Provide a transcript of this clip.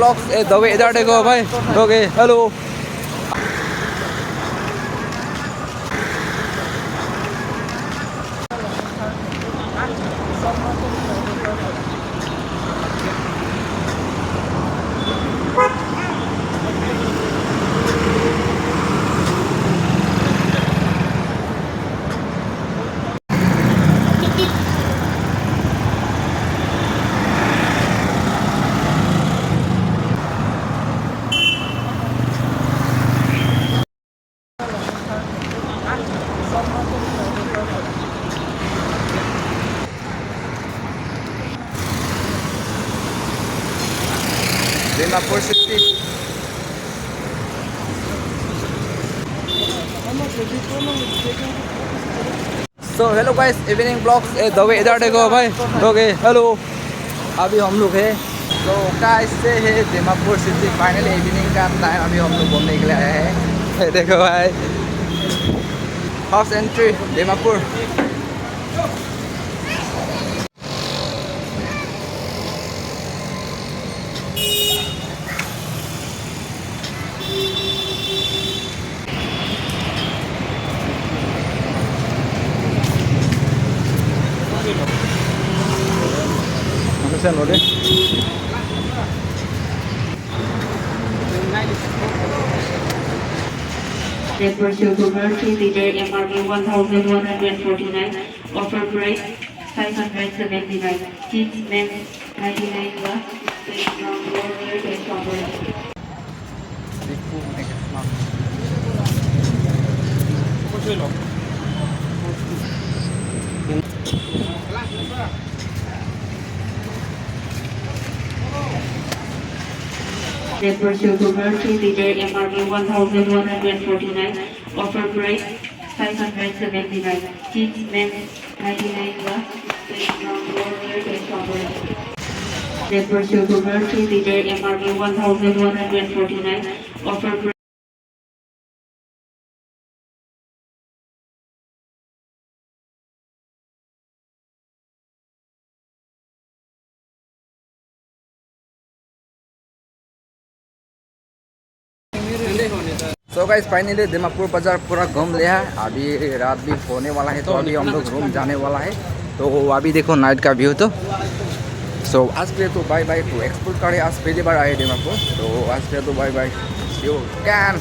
Blogs the way इधर देखो भाई। Okay hello. Dimapur City. So hello guys, evening blogs the way इधर देखो भाई। Okay hello. अभी हम लोग है तो गाइस से है दीमापुर सिटी। फाइनली इवनिंग का टाइम, अभी हम लोग घूमने के लिए आए हैं। देखो भाई, फर्स्ट एंट्री दीमापुर। ನೋಡಿ Network Silver 2 liter MRP 1149, offer price 579. Kids men 99 plus, ground floor near the strawberry. Network Silver 2 liter MRP 1149, offer price 579. Kids men 99 plus, ground floor near the strawberry. Network Silver 2 liter MRP 1149, offer price so guys finally Dimapur बाजार पूरा घूम लिया है। अभी रात भी होने वाला है तो अभी हम लोग रूम जाने वाला है। तो अभी देखो नाइट का व्यू। तो सो आज के लिए तो बाय बाय। तो एक्सप्लोर करें, आज पहली बार आए दीमापुर, तो आज के लिए तो बाय बाय। You can